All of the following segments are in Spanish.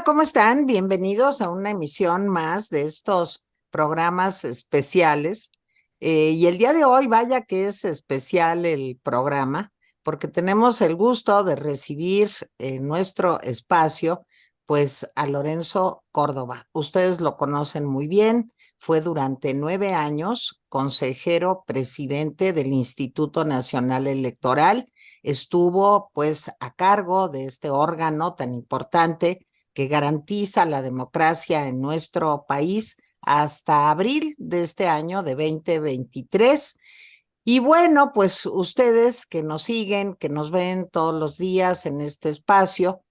¿Cómo están? Bienvenidos a una emisión más de estos programas especiales. Y el día de hoy, vaya que es especial el programa, porque tenemos el gusto de recibir en nuestro espacio, pues, a Lorenzo Córdoba. Ustedes lo conocen muy bien, fue durante 9 años consejero presidente del Instituto Nacional Electoral. Estuvo, pues, a cargo de este órgano tan importante que garantiza la democracia en nuestro país hasta abril de este año de 2023. Y bueno, pues ustedes que nos siguen, que nos ven todos los días en este espacio,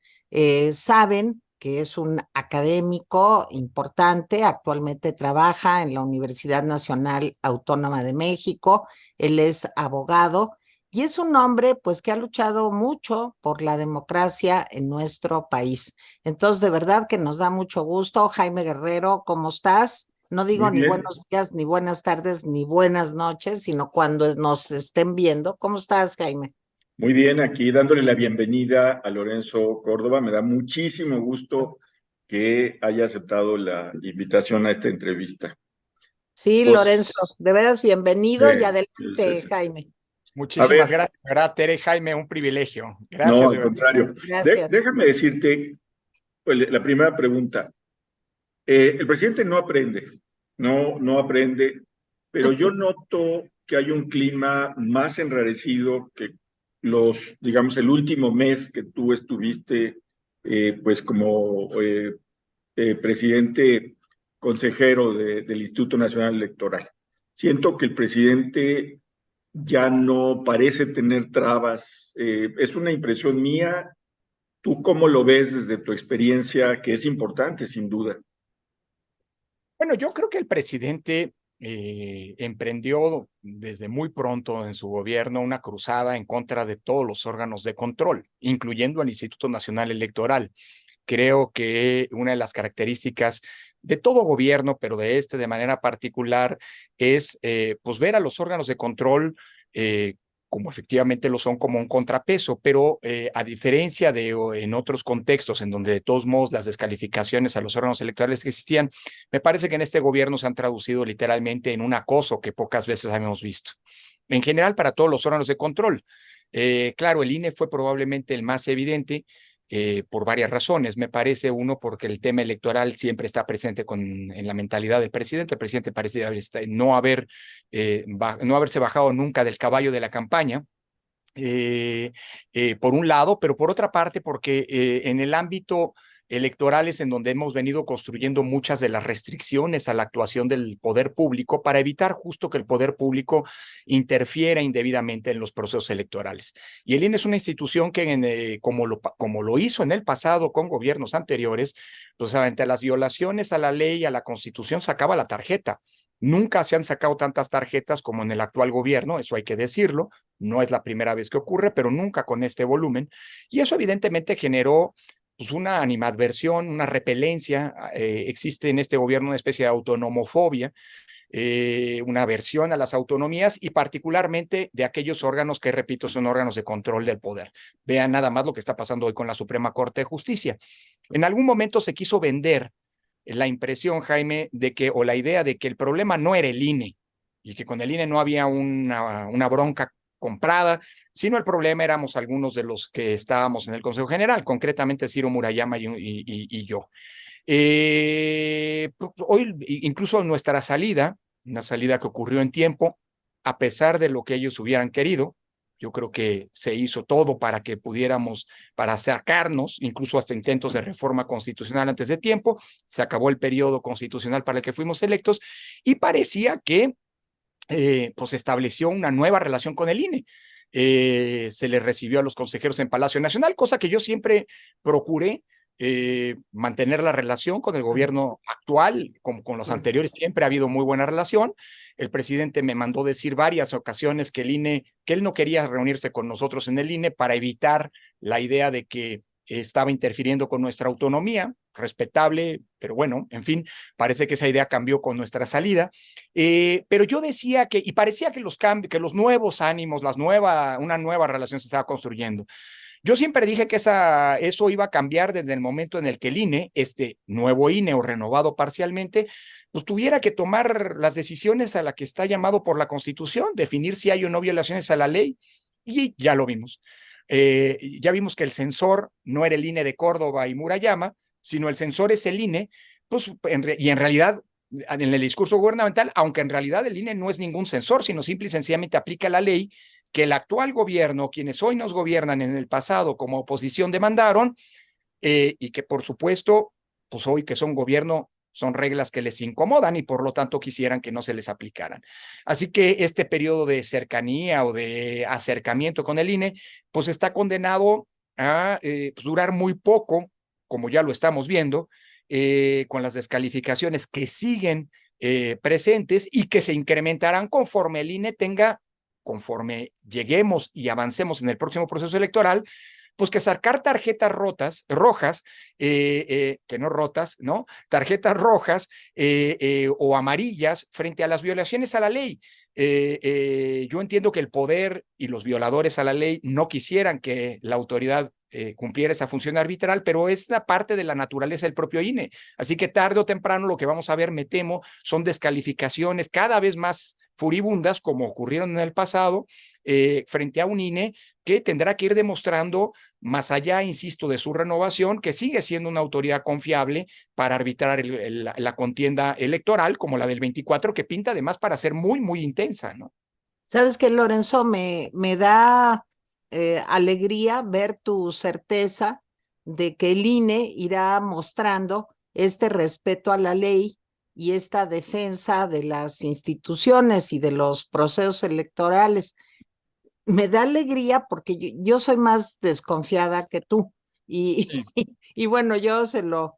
saben que es un académico importante, actualmente trabaja en la Universidad Nacional Autónoma de México, él es abogado y es un hombre pues que ha luchado mucho por la democracia en nuestro país. Entonces, de verdad que nos da mucho gusto. Jaime Guerrero, ¿cómo estás? No Muy digo ni bien, buenos días, ni buenas tardes, ni buenas noches, sino cuando nos estén viendo. ¿Cómo estás, Jaime? muy bien, aquí dándole la bienvenida a Lorenzo Córdoba. Me da muchísimo gusto que haya aceptado la invitación a esta entrevista. Sí, Lorenzo, Pues, de veras bienvenido y sí, adelante, sí. Jaime. A Muchísimas ver, gracias, ¿verdad, Tere? Jaime, un privilegio. no, Gracias, al de verdad. contrario. Gracias. Déjame decirte, pues, la primera pregunta. El presidente no aprende, no aprende, pero yo noto que hay un clima más enrarecido que digamos, el último mes que tú estuviste, pues como presidente consejero del Instituto Nacional Electoral. Siento que el presidente ya no parece tener trabas. Es una impresión mía. ¿Tú cómo lo ves desde tu experiencia, que es importante, sin duda? Bueno, yo creo que el presidente emprendió desde muy pronto en su gobierno una cruzada en contra de todos los órganos de control, incluyendo al Instituto Nacional Electoral. Creo que una de las características de todo gobierno, pero de este de manera particular, es pues ver a los órganos de control como efectivamente lo son, como un contrapeso, pero a diferencia de en otros contextos en donde de todos modos las descalificaciones a los órganos electorales que existían, me parece que en este gobierno se han traducido literalmente en un acoso que pocas veces habíamos visto. En general, para todos los órganos de control. Claro, el INE fue probablemente el más evidente, por varias razones. Me parece, uno, porque el tema electoral siempre está presente en la mentalidad del presidente. El presidente parece no haberse bajado nunca del caballo de la campaña. Por un lado, pero por otra parte, porque en el ámbito electoral es en donde hemos venido construyendo muchas de las restricciones a la actuación del poder público para evitar justo que el poder público interfiera indebidamente en los procesos electorales. Y el INE es una institución que, como lo hizo en el pasado con gobiernos anteriores, pues ante las violaciones a la ley y a la Constitución sacaba la tarjeta. Nunca se han sacado tantas tarjetas como en el actual gobierno, eso hay que decirlo. No es la primera vez que ocurre, pero nunca con este volumen. Y eso evidentemente generó pues, una animadversión, una repelencia. Existe en este gobierno una especie de autonomofobia, una aversión a las autonomías y particularmente de aquellos órganos que, repito, son órganos de control del poder. Vean nada más lo que está pasando hoy con la Suprema Corte de Justicia. En algún momento se quiso vender la impresión, Jaime, de que, o la idea de que el problema no era el INE y que con el INE no había una bronca comprada, sino el problema éramos algunos de los que estábamos en el Consejo General, concretamente Ciro Murayama y yo. Hoy, incluso nuestra salida, una salida que ocurrió en tiempo, a pesar de lo que ellos hubieran querido, yo creo que se hizo todo para que pudiéramos, para sacarnos, incluso hasta intentos de reforma constitucional antes de tiempo. Se acabó el periodo constitucional para el que fuimos electos y parecía que pues estableció una nueva relación con el INE. Se le recibió a los consejeros en Palacio Nacional, cosa que yo siempre procuré mantener la relación con el gobierno actual, como con los anteriores, siempre ha habido muy buena relación. El presidente me mandó decir varias ocasiones que el INE, que él no quería reunirse con nosotros en el INE para evitar la idea de que estaba interfiriendo con nuestra autonomía, respetable, pero bueno, en fin, parece que esa idea cambió con nuestra salida. Pero yo decía y parecía que los nuevos ánimos, una nueva relación se estaba construyendo. Yo siempre dije que eso iba a cambiar desde el momento en el que el INE, este nuevo INE o renovado parcialmente, pues tuviera que tomar las decisiones a las que está llamado por la Constitución, definir si hay o no violaciones a la ley, y ya lo vimos. Ya vimos que el censor no era el INE de Córdoba y Murayama, sino el censor es el INE, pues, y en realidad, en el discurso gubernamental, aunque en realidad el INE no es ningún censor, sino simple y sencillamente aplica la ley que el actual gobierno, quienes hoy nos gobiernan en el pasado como oposición demandaron, y que por supuesto, pues hoy que son gobierno, son reglas que les incomodan y por lo tanto quisieran que no se les aplicaran. Así que este periodo de cercanía o de acercamiento con el INE, pues está condenado a pues durar muy poco, como ya lo estamos viendo, con las descalificaciones que siguen presentes y que se incrementarán conforme el INE tenga, conforme lleguemos y avancemos en el próximo proceso electoral, pues que sacar tarjetas rojas, que no rotas, ¿no? Tarjetas rojas o amarillas frente a las violaciones a la ley. Yo entiendo que el poder y los violadores a la ley no quisieran que la autoridad cumpliera esa función arbitral, pero es la parte de la naturaleza del propio INE. Así que tarde o temprano lo que vamos a ver, me temo, son descalificaciones cada vez más furibundas, como ocurrieron en el pasado, frente a un INE que tendrá que ir demostrando, más allá, insisto, de su renovación, que sigue siendo una autoridad confiable para arbitrar la contienda electoral, como la del 24, que pinta además para ser muy, muy intensa, ¿no? ¿Sabes qué, Lorenzo? Me da alegría ver tu certeza de que el INE irá mostrando este respeto a la ley y esta defensa de las instituciones y de los procesos electorales. Me da alegría porque yo soy más desconfiada que tú. Y, Sí. y bueno, yo se lo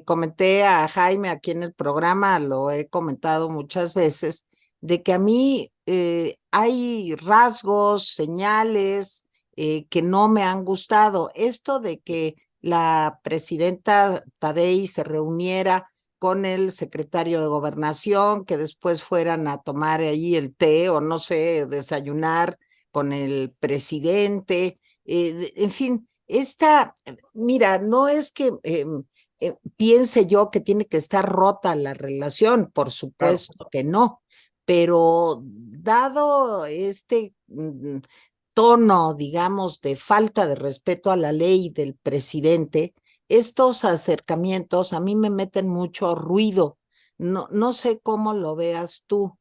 comenté a Jaime aquí en el programa, lo he comentado muchas veces, de que a mí hay rasgos, señales que no me han gustado. Esto de que la presidenta Tadei se reuniera con el secretario de Gobernación, que después fueran a tomar ahí el té o no sé, desayunar con el presidente, en fin, mira, no es que piense yo que tiene que estar rota la relación, por Claro. supuesto que no, pero dado este tono, digamos, de falta de respeto a la ley del presidente, estos acercamientos a mí me meten mucho ruido. No, no sé cómo lo veas tú.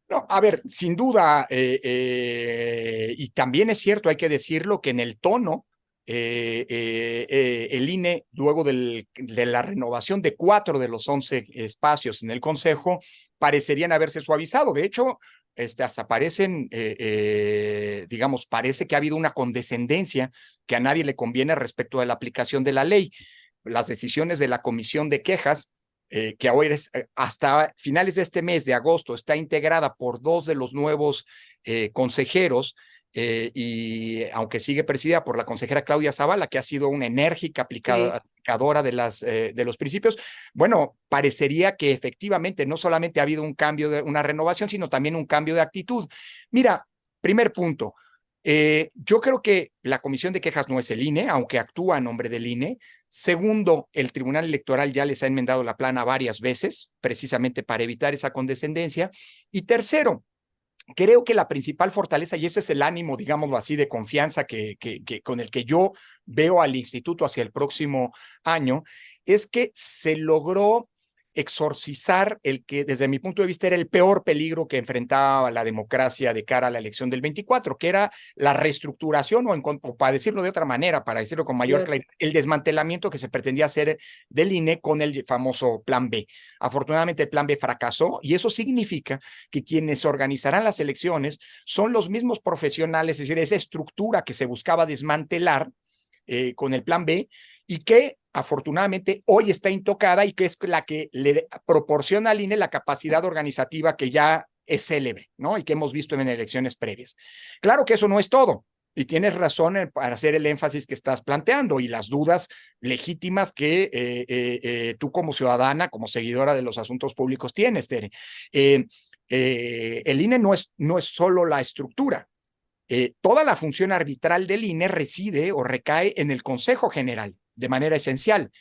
No, a ver, sin duda, y también es cierto, hay que decirlo, que en el tono, el INE, luego de la renovación de 4 de los 11 espacios en el Consejo, parecerían haberse suavizado. De hecho, hasta parecen, digamos, parece que ha habido una condescendencia que a nadie le conviene respecto de la aplicación de la ley. Las decisiones de la Comisión de Quejas, que hoy hasta finales de este mes de agosto está integrada por 2 de los nuevos consejeros, y aunque sigue presidida por la consejera Claudia Zavala, que ha sido una enérgica aplicadora de los principios, bueno, parecería que efectivamente no solamente ha habido un cambio, una renovación, sino también un cambio de actitud. Mira, primer punto, yo creo que la Comisión de Quejas no es el INE, aunque actúa a nombre del INE. Segundo, el Tribunal Electoral ya les ha enmendado la plana varias veces, precisamente para evitar esa condescendencia. Y tercero, creo que la principal fortaleza, y ese es el ánimo, digámoslo así, de confianza con el que yo veo al instituto hacia el próximo año, es que se logró exorcizar el que desde mi punto de vista era el peor peligro que enfrentaba la democracia de cara a la elección del 24, que era la reestructuración o para decirlo de otra manera, para decirlo con mayor claridad, el desmantelamiento que se pretendía hacer del INE con el famoso Plan B. Afortunadamente el Plan B fracasó y eso significa que quienes organizarán las elecciones son los mismos profesionales, es decir, esa estructura que se buscaba desmantelar con el Plan B y que afortunadamente hoy está intocada y que es la que le proporciona al INE la capacidad organizativa que ya es célebre, ¿no? Y que hemos visto en elecciones previas. Claro que eso no es todo. Y tienes razón para hacer el énfasis que estás planteando y las dudas legítimas que tú como ciudadana, como seguidora de los asuntos públicos tienes, Tere. El INE no es solo la estructura. toda la función arbitral del INE reside o recae en el Consejo General de manera esencial.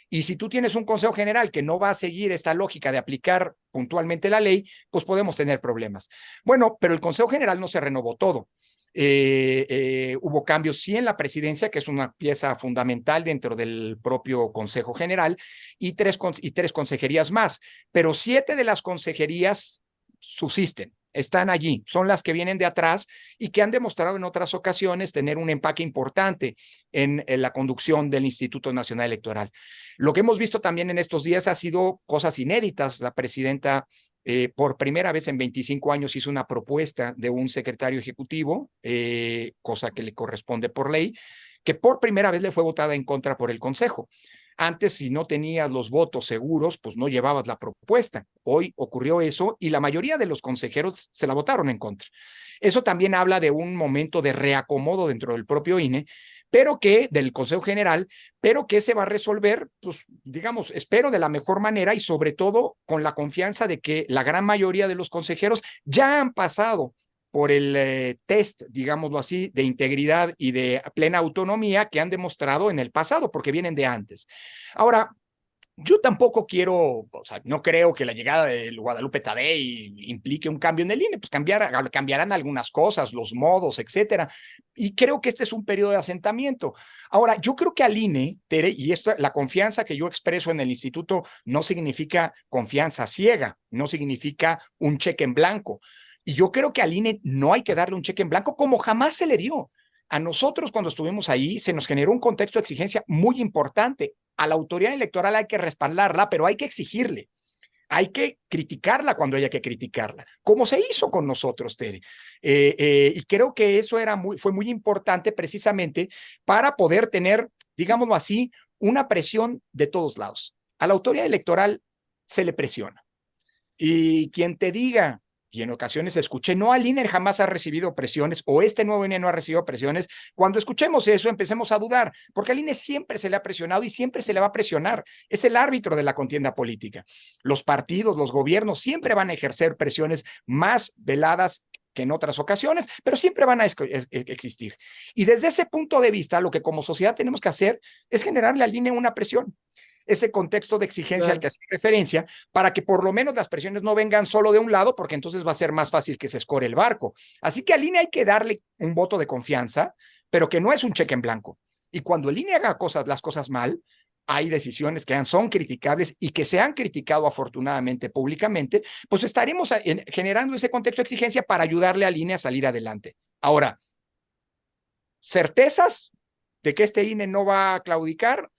Y si tú tienes un Consejo General que no va a seguir esta lógica de aplicar puntualmente la ley, pues podemos tener problemas. Bueno, pero el Consejo General no se renovó todo. Hubo cambios sí en la presidencia, que es una pieza fundamental dentro del propio Consejo General, y tres consejerías más, pero 7 de las consejerías subsisten, están allí, son las que vienen de atrás y que han demostrado en otras ocasiones tener un empaque importante en la conducción del Instituto Nacional Electoral. Lo que hemos visto también en estos días ha sido cosas inéditas. La presidenta por primera vez en 25 años hizo una propuesta de un secretario ejecutivo, cosa que le corresponde por ley, que por primera vez le fue votada en contra por el Consejo. Antes, si no tenías los votos seguros, pues no llevabas la propuesta. Hoy ocurrió eso y la mayoría de los consejeros se la votaron en contra. Eso también habla de un momento de reacomodo dentro del propio INE, pero que del Consejo General, pero que se va a resolver, pues digamos, espero de la mejor manera y sobre todo con la confianza de que la gran mayoría de los consejeros ya han pasado por el test, digámoslo así, de integridad y de plena autonomía que han demostrado en el pasado, porque vienen de antes. Ahora, yo tampoco quiero, o sea, no creo que la llegada del Guadalupe Tadei implique un cambio en el INE, pues cambiarán algunas cosas, los modos, etcétera. Y creo que este es un periodo de asentamiento. Ahora, yo creo que al INE, Tere, y esto, la confianza que yo expreso en el instituto no significa confianza ciega, no significa un cheque en blanco. Y yo creo que al INE no hay que darle un cheque en blanco como jamás se le dio. A nosotros cuando estuvimos ahí se nos generó un contexto de exigencia muy importante. A la autoridad electoral hay que respaldarla, pero hay que exigirle. Hay que criticarla cuando haya que criticarla, como se hizo con nosotros, Tere. Y creo que eso fue muy importante precisamente para poder tener, digámoslo así, una presión de todos lados. A la autoridad electoral se le presiona. Y quien te diga, y en ocasiones escuché, no, al INE jamás ha recibido presiones o este nuevo INE no ha recibido presiones. Cuando escuchemos eso, empecemos a dudar, porque al INE siempre se le ha presionado y siempre se le va a presionar. Es el árbitro de la contienda política. Los partidos, los gobiernos siempre van a ejercer presiones más veladas que en otras ocasiones, pero siempre van a existir. Y desde ese punto de vista, lo que como sociedad tenemos que hacer es generarle al INE una presión, ese contexto de exigencia al que hace referencia, para que por lo menos las presiones no vengan solo de un lado, porque entonces va a ser más fácil que se escore el barco. Así que al INE hay que darle un voto de confianza, pero que no es un cheque en blanco. Y cuando el INE haga las cosas mal, hay decisiones que son criticables y que se han criticado afortunadamente públicamente, pues estaremos generando ese contexto de exigencia para ayudarle al INE a salir adelante. Ahora, certezas de que este INE no va a claudicar,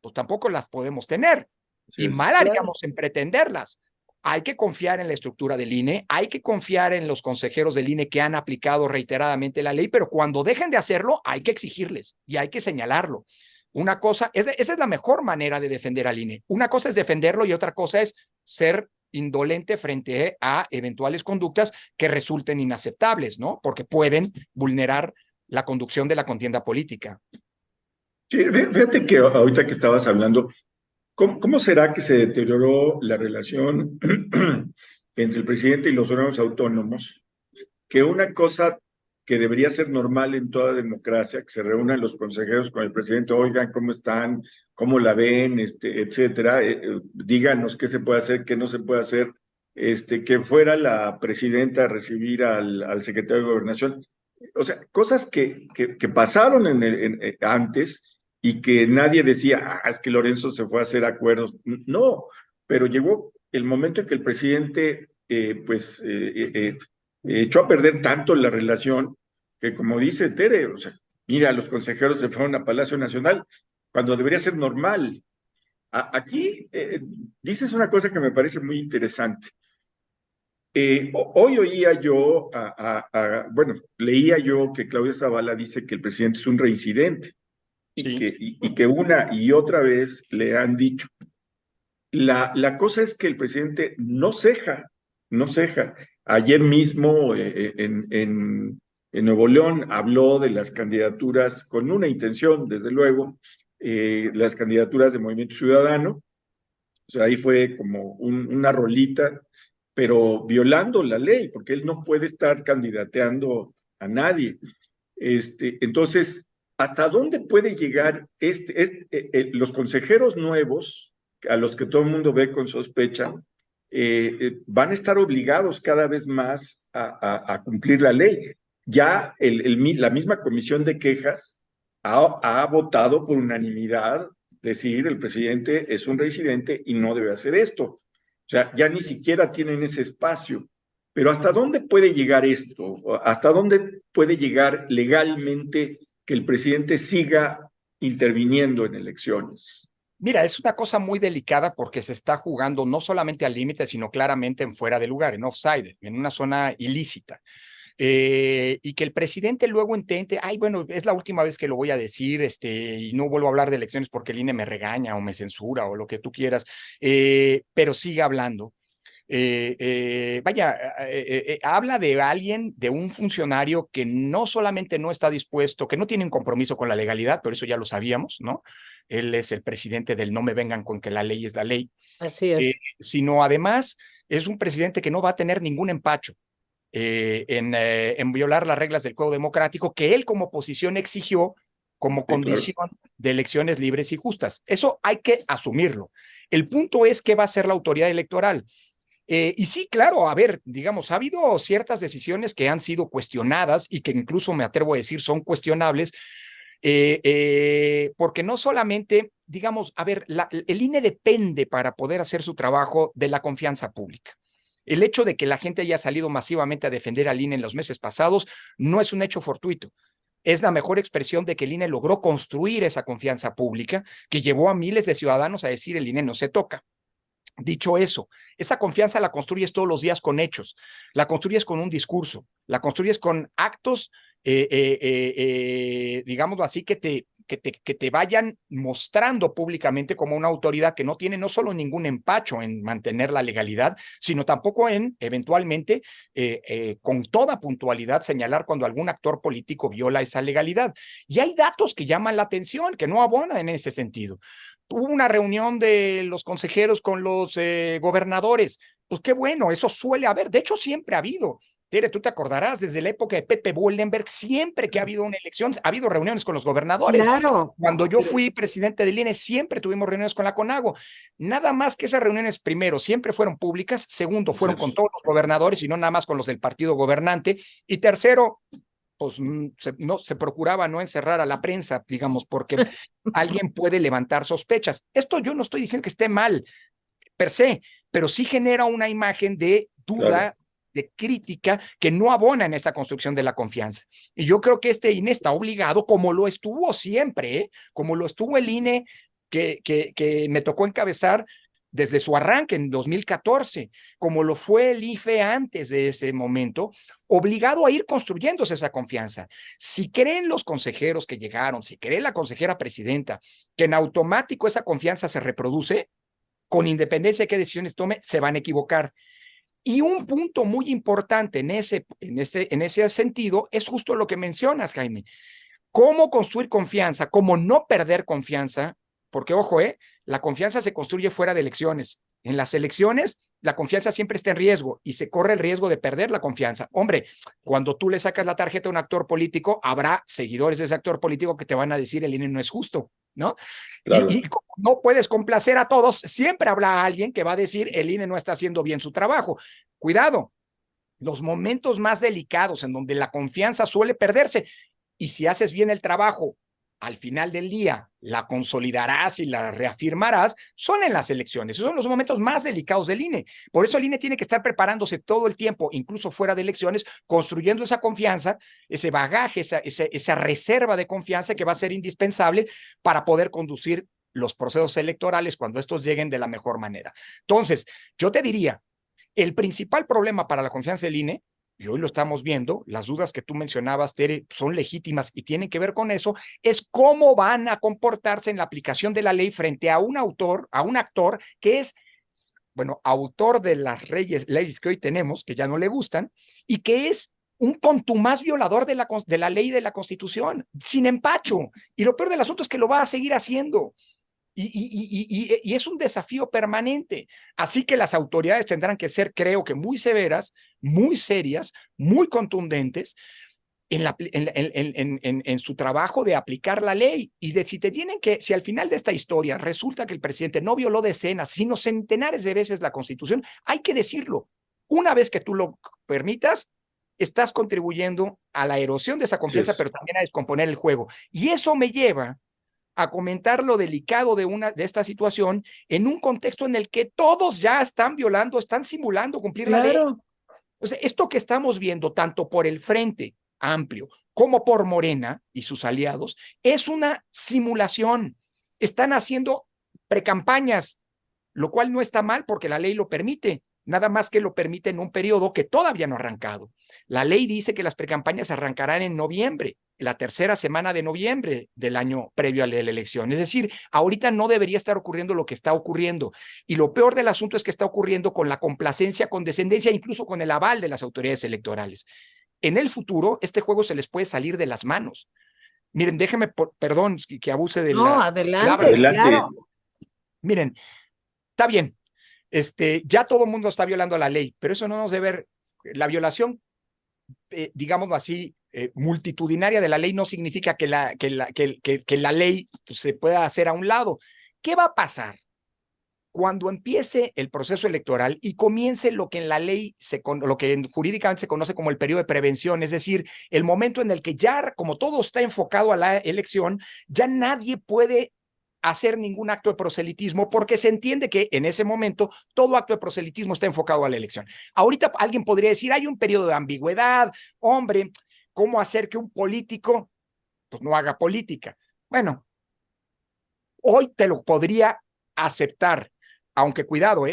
pues tampoco las podemos tener. Y mal haríamos en pretenderlas. Hay que confiar en la estructura del INE, hay que confiar en los consejeros del INE que han aplicado reiteradamente la ley, pero cuando dejen de hacerlo, hay que exigirles y hay que señalarlo. Una cosa, esa es la mejor manera de defender al INE. Una cosa es defenderlo y otra cosa es ser indolente frente a eventuales conductas que resulten inaceptables, ¿no? Porque pueden vulnerar la conducción de la contienda política. Sí, fíjate que ahorita que estabas hablando, ¿cómo será que se deterioró la relación entre el presidente y los órganos autónomos? Que una cosa que debería ser normal en toda democracia, que se reúnan los consejeros con el presidente, oigan, ¿cómo están? ¿Cómo la ven? Etcétera. Díganos qué se puede hacer, qué no se puede hacer. Que fuera la presidenta a recibir al secretario de Gobernación. O sea, cosas que pasaron antes y que nadie decía, es que Lorenzo se fue a hacer acuerdos. No, pero llegó el momento en que el presidente, echó a perder tanto la relación que, como dice Tere, o sea, mira, los consejeros se fueron a Palacio Nacional cuando debería ser normal. Aquí dices una cosa que me parece muy interesante. Hoy oía yo, bueno, leía yo que Claudia Zavala dice que el presidente es un reincidente Sí. y que una y otra vez le han dicho. La cosa es que el presidente no ceja, no ceja. Ayer mismo en Nuevo León habló de las candidaturas con una intención, desde luego, las candidaturas de Movimiento Ciudadano. O sea, ahí fue como una rolita, pero violando la ley, porque él no puede estar candidateando a nadie. Entonces, ¿hasta dónde puede llegar los consejeros nuevos, a los que todo el mundo ve con sospecha, van a estar obligados cada vez más a cumplir la ley? Ya la misma comisión de quejas ha votado por unanimidad decir el presidente es un residente y no debe hacer esto. O sea, ya ni siquiera tienen ese espacio. Pero ¿hasta dónde puede llegar esto? ¿Hasta dónde puede llegar legalmente que el presidente siga interviniendo en elecciones? Mira, es una cosa muy delicada porque se está jugando no solamente al límite, sino claramente en fuera de lugar, en offside, en una zona ilícita. Y que el presidente luego intente, ay, bueno, es la última vez que lo voy a decir, y no vuelvo a hablar de elecciones porque el INE me regaña o me censura o lo que tú quieras, pero siga hablando. Habla de alguien, de un funcionario que no solamente no está dispuesto, que no tiene un compromiso con la legalidad, pero eso ya lo sabíamos, ¿no? Él es el presidente del no me vengan con que la ley es la ley. Así es. Sino además es un presidente que no va a tener ningún empacho en violar las reglas del juego democrático que él como oposición exigió como condición de elecciones libres y justas. Eso hay que asumirlo. El punto es qué va a hacer la autoridad electoral. Y sí, claro, a ver, digamos, ha habido ciertas decisiones que han sido cuestionadas y que incluso me atrevo a decir son cuestionables, porque no solamente, digamos, a ver, el INE depende para poder hacer su trabajo de la confianza pública. El hecho de que la gente haya salido masivamente a defender al INE en los meses pasados no es un hecho fortuito. Es la mejor expresión de que el INE logró construir esa confianza pública que llevó a miles de ciudadanos a decir el INE no se toca. Dicho eso, esa confianza la construyes todos los días con hechos, la construyes con un discurso, la construyes con actos, digámoslo así, que te vayan mostrando públicamente como una autoridad que no tiene no solo ningún empacho en mantener la legalidad, sino tampoco en, eventualmente, con toda puntualidad, señalar cuando algún actor político viola esa legalidad. Y hay datos que llaman la atención, que no abonan en ese sentido. Hubo una reunión de los consejeros con los gobernadores. Pues qué bueno, eso suele haber. De hecho, siempre ha habido. Tere, tú te acordarás, desde la época de Pepe Boldenberg, siempre que ha habido una elección, ha habido reuniones con los gobernadores. Claro. Cuando yo fui presidente del INE, siempre tuvimos reuniones con la CONAGO. Nada más que esas reuniones, primero, siempre fueron públicas. Segundo, fueron con todos los gobernadores y no nada más con los del partido gobernante. Y tercero, pues se procuraba no encerrar a la prensa, digamos, porque alguien puede levantar sospechas. Esto yo no estoy diciendo que esté mal per se, pero sí genera una imagen de duda, claro, de crítica que no abona en esa construcción de la confianza. Y yo creo que este INE está obligado, como lo estuvo siempre, como lo estuvo el INE que me tocó encabezar desde su arranque en 2014, como lo fue el IFE antes de ese momento, obligado a ir construyéndose esa confianza. Si creen los consejeros que llegaron, si cree la consejera presidenta que en automático esa confianza se reproduce, con independencia de qué decisiones tome, se van a equivocar. Y un punto muy importante en ese sentido es justo lo que mencionas, Jaime. ¿Cómo construir confianza? ¿Cómo no perder confianza? Porque, ojo, la confianza se construye fuera de elecciones. En las elecciones, la confianza siempre está en riesgo y se corre el riesgo de perder la confianza. Hombre, cuando tú le sacas la tarjeta a un actor político, habrá seguidores de ese actor político que te van a decir el INE no es justo, ¿no? Claro. Y como no puedes complacer a todos, siempre habrá alguien que va a decir el INE no está haciendo bien su trabajo. Cuidado, los momentos más delicados en donde la confianza suele perderse, y si haces bien el trabajo, al final del día la consolidarás y la reafirmarás, son en las elecciones. Esos son los momentos más delicados del INE. Por eso el INE tiene que estar preparándose todo el tiempo, incluso fuera de elecciones, construyendo esa confianza, ese bagaje, esa reserva de confianza que va a ser indispensable para poder conducir los procesos electorales cuando estos lleguen de la mejor manera. Entonces, yo te diría, el principal problema para la confianza del INE, y hoy lo estamos viendo, las dudas que tú mencionabas, Tere, son legítimas y tienen que ver con eso, es cómo van a comportarse en la aplicación de la ley frente a un actor que es, bueno, autor de las leyes que hoy tenemos, que ya no le gustan, y que es un contumaz violador de la ley de la Constitución, sin empacho. Y lo peor del asunto es que lo va a seguir haciendo. Y es un desafío permanente. Así que las autoridades tendrán que ser, creo que muy severas, muy serias, muy contundentes, en su trabajo de aplicar la ley y de si al final de esta historia resulta que el presidente no violó decenas, sino centenares de veces la Constitución, hay que decirlo. Una vez que tú lo permitas, estás contribuyendo a la erosión de esa confianza, pero también a descomponer el juego. Y eso me lleva a comentar lo delicado de esta situación en un contexto en el que todos ya están violando, están simulando cumplir la ley. O sea, esto que estamos viendo, tanto por el Frente Amplio como por Morena y sus aliados, es una simulación. Están haciendo precampañas, lo cual no está mal porque la ley lo permite, nada más que lo permite en un periodo que todavía no ha arrancado. La ley dice que las precampañas arrancarán en noviembre, la tercera semana de noviembre del año previo a la elección. Es decir, ahorita no debería estar ocurriendo lo que está ocurriendo. Y lo peor del asunto es que está ocurriendo con la complacencia, condescendencia, incluso con el aval de las autoridades electorales. En el futuro, este juego se les puede salir de las manos. Miren, déjenme, perdón que abuse de No, la adelante, palabra. claro. Miren, está bien, ya todo el mundo está violando la ley, pero eso no nos debe ver. La violación, digámoslo así, multitudinaria de la ley no significa que la ley pues, se pueda hacer a un lado. ¿Qué va a pasar cuando empiece el proceso electoral y comience lo que en la ley, lo que jurídicamente se conoce como el periodo de prevención? Es decir, el momento en el que ya, como todo está enfocado a la elección, ya nadie puede hacer ningún acto de proselitismo porque se entiende que en ese momento todo acto de proselitismo está enfocado a la elección. Ahorita alguien podría decir, hay un periodo de ambigüedad, hombre, ¿cómo hacer que un político pues, no haga política? Bueno, hoy te lo podría aceptar, aunque cuidado,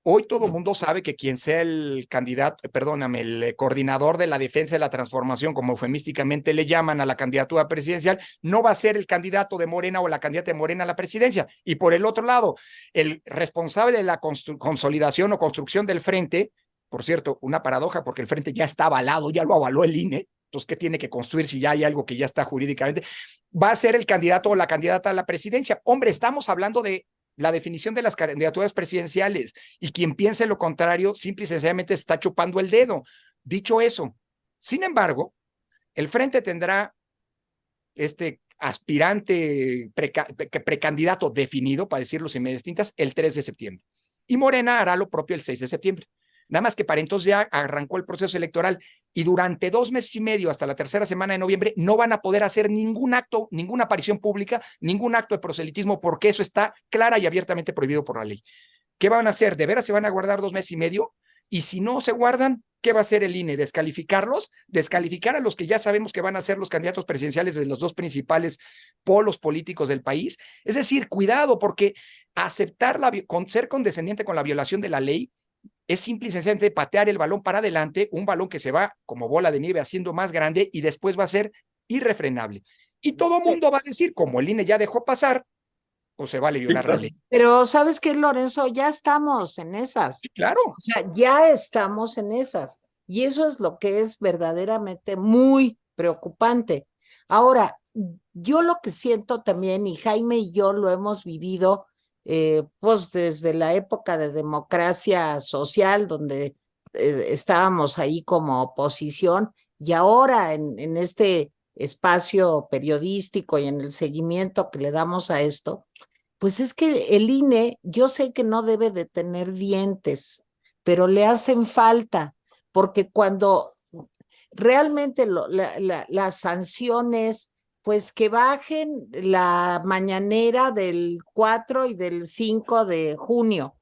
hoy todo el mundo sabe que quien sea el candidato, perdóname, el coordinador de la defensa de la transformación, como eufemísticamente le llaman a la candidatura presidencial, no va a ser el candidato de Morena o la candidata de Morena a la presidencia. Y por el otro lado, el responsable de la consolidación o construcción del frente, por cierto, una paradoja porque el frente ya está avalado, ya lo avaló el INE, entonces, ¿qué tiene que construir si ya hay algo que ya está jurídicamente? Va a ser el candidato o la candidata a la presidencia. Hombre, estamos hablando de la definición de las candidaturas presidenciales y quien piense lo contrario, simple y sencillamente está chupando el dedo. Dicho eso, sin embargo, el frente tendrá aspirante precandidato definido, para decirlo sin medias tintas, el 3 de septiembre. Y Morena hará lo propio el 6 de septiembre. Nada más que para entonces ya arrancó el proceso electoral y durante 2 meses y medio hasta la tercera semana de noviembre no van a poder hacer ningún acto, ninguna aparición pública, ningún acto de proselitismo porque eso está clara y abiertamente prohibido por la ley. ¿Qué van a hacer? ¿De veras se van a guardar 2 meses y medio? Y si no se guardan, ¿qué va a hacer el INE? ¿Descalificarlos? ¿Descalificar a los que ya sabemos que van a ser los candidatos presidenciales de los dos principales polos políticos del país? Es decir, cuidado, porque ser condescendiente con la violación de la ley es simple y sencillamente patear el balón para adelante, un balón que se va como bola de nieve haciendo más grande y después va a ser irrefrenable. Y todo el mundo va a decir, como el INE ya dejó pasar, pues se vale violar la ley. Pero ¿sabes qué, Lorenzo? Ya estamos en esas. Sí, claro. O sea, ya estamos en esas. Y eso es lo que es verdaderamente muy preocupante. Ahora, yo lo que siento también, y Jaime y yo lo hemos vivido, pues desde la época de democracia social, donde estábamos ahí como oposición, y ahora en este espacio periodístico y en el seguimiento que le damos a esto, pues es que el INE, yo sé que no debe de tener dientes, pero le hacen falta, porque cuando realmente las sanciones, pues que bajen la mañanera del 4 y del 5 de junio.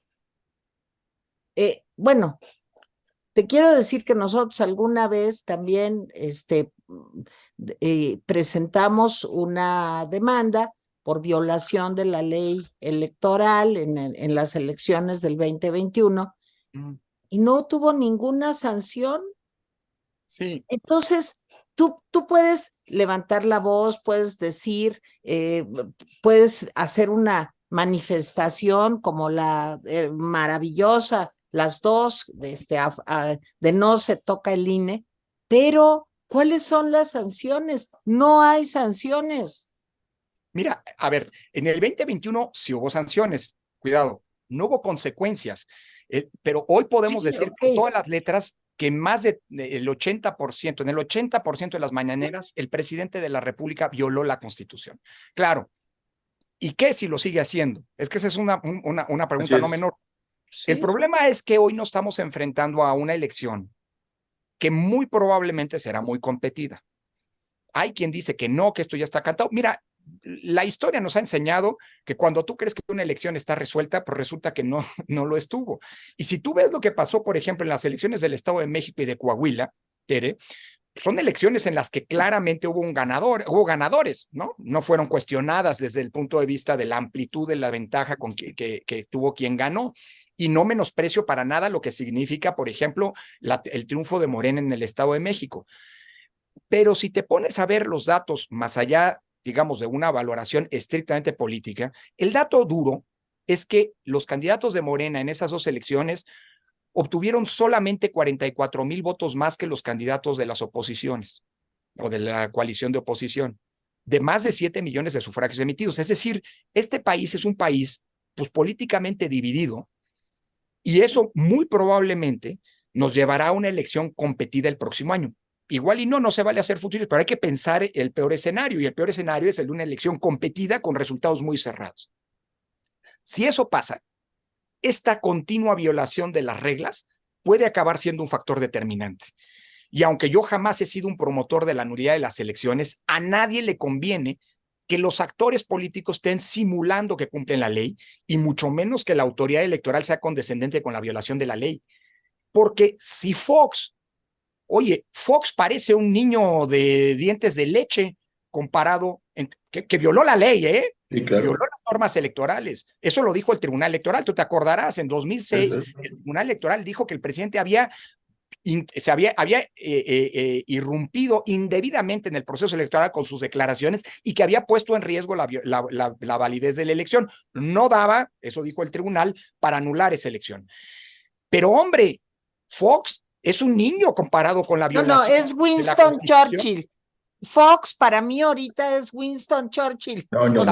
Bueno, te quiero decir que nosotros alguna vez también presentamos una demanda por violación de la ley electoral en las elecciones del 2021 y no tuvo ninguna sanción. Sí. Entonces, tú puedes levantar la voz, puedes decir, puedes hacer una manifestación como la maravillosa, las dos, de no se toca el INE, pero ¿cuáles son las sanciones? No hay sanciones. Mira, a ver, en el 2021 sí hubo sanciones, cuidado, no hubo consecuencias, pero hoy podemos decir con todas las letras que más del 80%, en el 80% de las mañaneras, el presidente de la República violó la Constitución. Claro, ¿y qué si lo sigue haciendo? Es que esa es una pregunta no menor. Sí. El problema es que hoy nos estamos enfrentando a una elección que muy probablemente será muy competida. Hay quien dice que no, que esto ya está cantado. Mira, la historia nos ha enseñado que cuando tú crees que una elección está resuelta, pues resulta que no, no lo estuvo. Y si tú ves lo que pasó, por ejemplo, en las elecciones del Estado de México y de Coahuila, Tere, son elecciones en las que claramente hubo un ganador, hubo ganadores, ¿no? No fueron cuestionadas desde el punto de vista de la amplitud de la ventaja con que tuvo quien ganó. Y no menosprecio para nada lo que significa, por ejemplo, el triunfo de Morena en el Estado de México. Pero si te pones a ver los datos más allá, digamos, de una valoración estrictamente política, el dato duro es que los candidatos de Morena en esas dos elecciones obtuvieron solamente 44,000 votos más que los candidatos de las oposiciones o de la coalición de oposición, de más de 7 millones de sufragios emitidos. Es decir, este país es un país pues políticamente dividido y eso muy probablemente nos llevará a una elección competida el próximo año. Igual y no se vale hacer futuros, pero hay que pensar el peor escenario, y el peor escenario es el de una elección competida con resultados muy cerrados. Si eso pasa, esta continua violación de las reglas puede acabar siendo un factor determinante. Y aunque yo jamás he sido un promotor de la nulidad de las elecciones, a nadie le conviene que los actores políticos estén simulando que cumplen la ley, y mucho menos que la autoridad electoral sea condescendente con la violación de la ley. Porque si Fox parece un niño de dientes de leche comparado, que violó la ley, ¿eh? Sí, claro. Violó las normas electorales. Eso lo dijo el Tribunal Electoral. Tú te acordarás, en 2006, el Tribunal Electoral dijo que el presidente había irrumpido indebidamente en el proceso electoral con sus declaraciones y que había puesto en riesgo la validez de la elección. No daba, eso dijo el tribunal, para anular esa elección. Pero hombre, Fox es un niño comparado con la violación. No, es Winston Churchill. Fox para mí ahorita es Winston Churchill. No.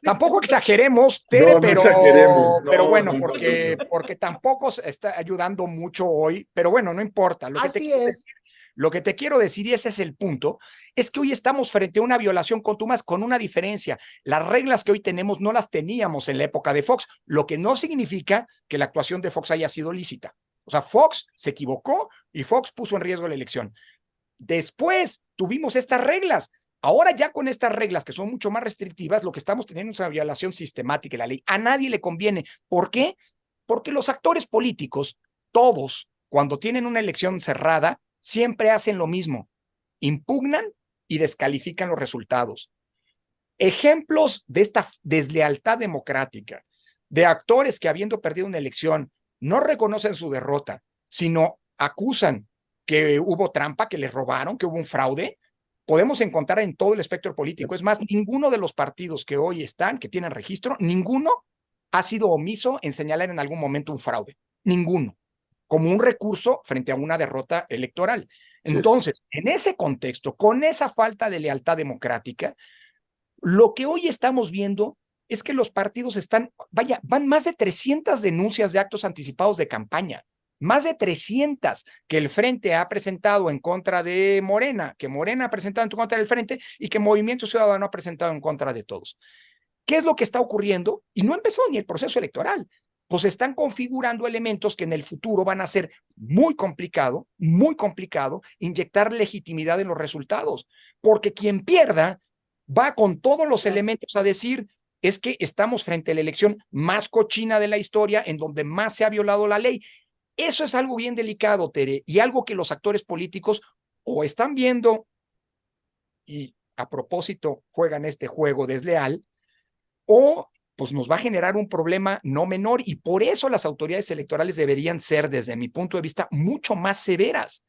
Tampoco exageremos, Tere, no exageremos. pero bueno, porque tampoco está ayudando mucho hoy, pero bueno, no importa. Lo que te quiero decir, y ese es el punto, es que hoy estamos frente a una violación contumaz con una diferencia. Las reglas que hoy tenemos no las teníamos en la época de Fox, lo que no significa que la actuación de Fox haya sido lícita. O sea, Fox se equivocó y Fox puso en riesgo la elección. Después tuvimos estas reglas. Ahora ya con estas reglas que son mucho más restrictivas, lo que estamos teniendo es una violación sistemática de la ley. A nadie le conviene. ¿Por qué? Porque los actores políticos, todos, cuando tienen una elección cerrada, siempre hacen lo mismo. Impugnan y descalifican los resultados. Ejemplos de esta deslealtad democrática, de actores que habiendo perdido una elección, no reconocen su derrota, sino acusan que hubo trampa, que les robaron, que hubo un fraude, podemos encontrar en todo el espectro político. Es más, ninguno de los partidos que hoy están, que tienen registro, ninguno ha sido omiso en señalar en algún momento un fraude. Ninguno. Como un recurso frente a una derrota electoral. Entonces, en ese contexto, con esa falta de lealtad democrática, lo que hoy estamos viendo es que los partidos van más de 300 denuncias de actos anticipados de campaña. Más de 300 que el Frente ha presentado en contra de Morena, que Morena ha presentado en contra del Frente y que Movimiento Ciudadano ha presentado en contra de todos. ¿Qué es lo que está ocurriendo? Y no empezó ni el proceso electoral. Pues están configurando elementos que en el futuro van a ser muy complicado inyectar legitimidad en los resultados. Porque quien pierda va con todos los elementos a decir es que estamos frente a la elección más cochina de la historia, en donde más se ha violado la ley. Eso es algo bien delicado, Tere, y algo que los actores políticos o están viendo y a propósito juegan este juego desleal, o pues nos va a generar un problema no menor, y por eso las autoridades electorales deberían ser, desde mi punto de vista, mucho más severas.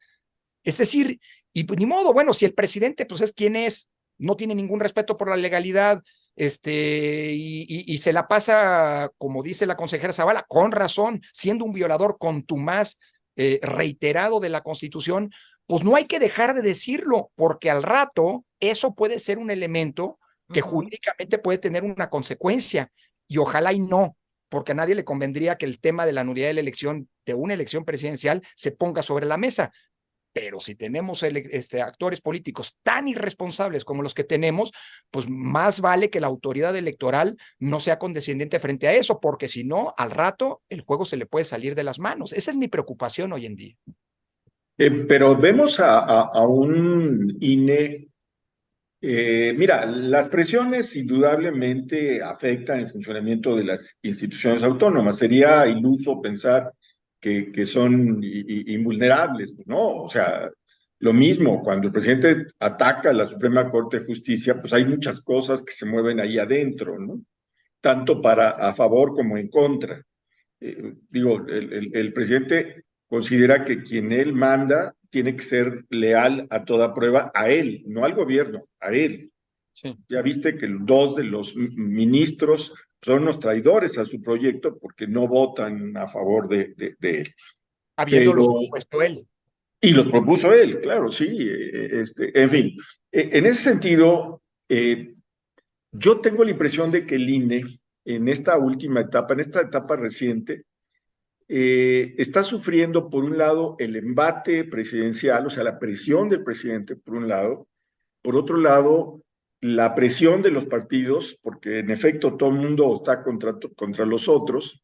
Es decir, y pues, ni modo, bueno, si el presidente pues es quien es, no tiene ningún respeto por la legalidad, y se la pasa, como dice la consejera Zavala, con razón, siendo un violador contumaz, reiterado de la Constitución, pues no hay que dejar de decirlo, porque al rato eso puede ser un elemento que jurídicamente puede tener una consecuencia, y ojalá y no. porque a nadie le convendría que el tema de la nulidad de la elección, de una elección presidencial, se ponga sobre la mesa. Pero si tenemos actores políticos tan irresponsables como los que tenemos, pues más vale que la autoridad electoral no sea condescendiente frente a eso, porque si no, al rato el juego se le puede salir de las manos. Esa es mi preocupación hoy en día. Pero vemos a un INE. Mira, las presiones indudablemente afectan el funcionamiento de las instituciones autónomas. Sería iluso pensar que son invulnerables, ¿no? O sea, lo mismo, cuando el presidente ataca a la Suprema Corte de Justicia, pues hay muchas cosas que se mueven ahí adentro, ¿no? Tanto a favor como en contra. Digo, el presidente considera que quien él manda tiene que ser leal a toda prueba a él, no al gobierno, a él. Sí. Ya viste que dos de los ministros son los traidores a su proyecto porque no votan a favor de él. Habiéndolos propuesto él. Y los propuso él, claro, sí. En fin, en ese sentido, yo tengo la impresión de que el INE, en esta última etapa, en esta etapa reciente, está sufriendo, por un lado, el embate presidencial, o sea, la presión del presidente, por un lado. Por otro lado, la presión de los partidos, porque en efecto todo el mundo está contra los otros.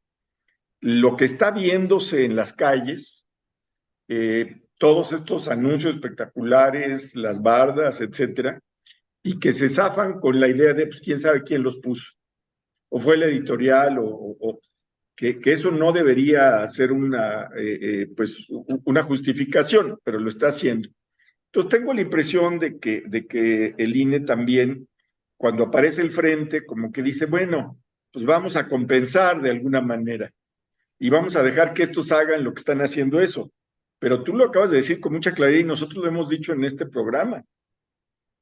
Lo que está viéndose en las calles, todos estos anuncios espectaculares, las bardas, etcétera, y que se zafan con la idea de, pues, quién sabe quién los puso. O fue el editorial, o que eso no debería ser pues, una justificación, pero lo está haciendo. Entonces tengo la impresión de que el INE también, cuando aparece el frente, como que dice, bueno, pues vamos a compensar de alguna manera y vamos a dejar que estos hagan lo que están haciendo eso. Pero tú lo acabas de decir con mucha claridad y nosotros lo hemos dicho en este programa.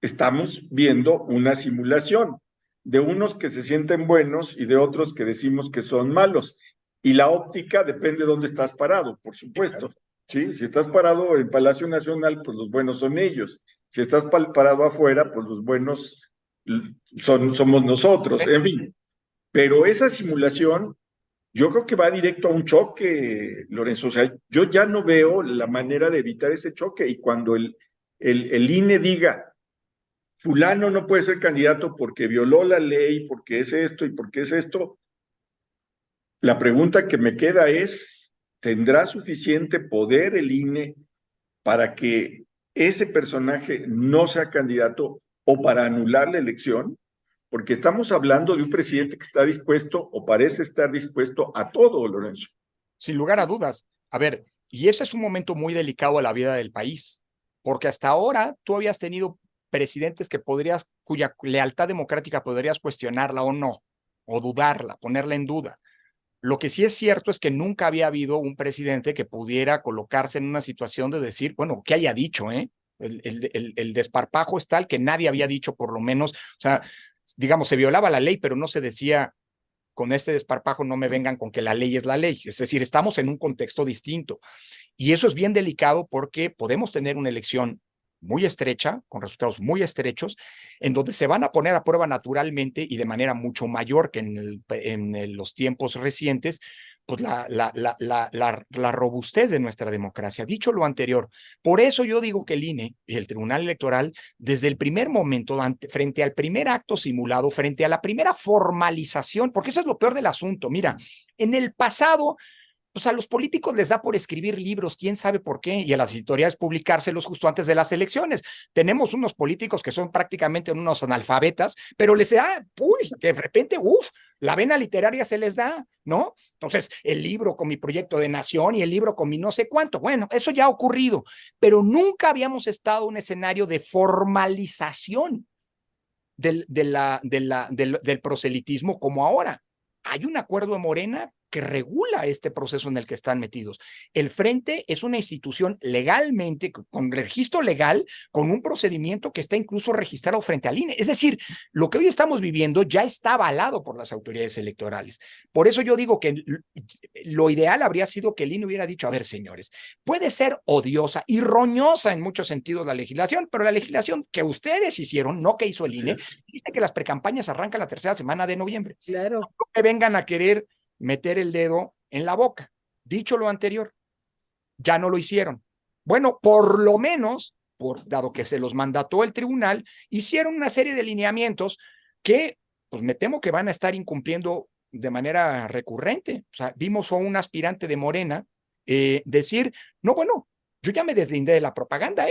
Estamos viendo una simulación de unos que se sienten buenos y de otros que decimos que son malos. Y la óptica depende de dónde estás parado, por supuesto. Sí, si estás parado en Palacio Nacional, pues los buenos son ellos. Si estás parado afuera, pues los buenos somos nosotros. En fin, pero esa simulación, yo creo que va directo a un choque, Lorenzo. O sea, yo ya no veo la manera de evitar ese choque. Y cuando el INE diga, fulano no puede ser candidato porque violó la ley, porque es esto y porque es esto, la pregunta que me queda es, ¿tendrá suficiente poder el INE para que ese personaje no sea candidato o para anular la elección? Porque estamos hablando de un presidente que está dispuesto o parece estar dispuesto a todo, Lorenzo. Sin lugar a dudas. A ver, y ese es un momento muy delicado a la vida del país, porque hasta ahora tú habías tenido presidentes cuya lealtad democrática podrías cuestionarla o no, o dudarla, ponerla en duda. Lo que sí es cierto es que nunca había habido un presidente que pudiera colocarse en una situación de decir, bueno, ¿qué haya dicho? El desparpajo es tal que nadie había dicho, por lo menos, o sea, digamos, se violaba la ley, pero no se decía, con este desparpajo no me vengan con que la ley es la ley. Es decir, estamos en un contexto distinto. Y eso es bien delicado porque podemos tener una elección muy estrecha, con resultados muy estrechos, en donde se van a poner a prueba naturalmente y de manera mucho mayor que en los tiempos recientes, pues la robustez de nuestra democracia. Dicho lo anterior, por eso yo digo que el INE y el Tribunal Electoral, desde el primer momento, frente al primer acto simulado, frente a la primera formalización, porque eso es lo peor del asunto. Mira, en el pasado, pues a los políticos les da por escribir libros, quién sabe por qué, y a las editoriales publicárselos justo antes de las elecciones. Tenemos unos políticos que son prácticamente unos analfabetas, pero les da, uy, de repente, la vena literaria se les da, ¿no? Entonces, el libro con mi proyecto de nación y el libro con mi no sé cuánto. Bueno, eso ya ha ocurrido, pero nunca habíamos estado en un escenario de formalización del proselitismo como ahora. Hay un acuerdo de Morena que regula este proceso en el que están metidos. El Frente es una institución legalmente, con registro legal, con un procedimiento que está incluso registrado frente al INE. Es decir, lo que hoy estamos viviendo ya está avalado por las autoridades electorales. Por eso yo digo que lo ideal habría sido que el INE hubiera dicho, a ver, señores, puede ser odiosa y roñosa en muchos sentidos la legislación, pero la legislación que ustedes hicieron, no que hizo el INE, dice que las precampañas arrancan la tercera semana de noviembre. Claro. No que vengan a querer meter el dedo en la boca. Dicho lo anterior, ya no lo hicieron. Bueno, por lo menos, dado que se los mandató el tribunal, hicieron una serie de lineamientos que, pues me temo que van a estar incumpliendo de manera recurrente. O sea, vimos a un aspirante de Morena decir, no, bueno, yo ya me deslindé de la propaganda,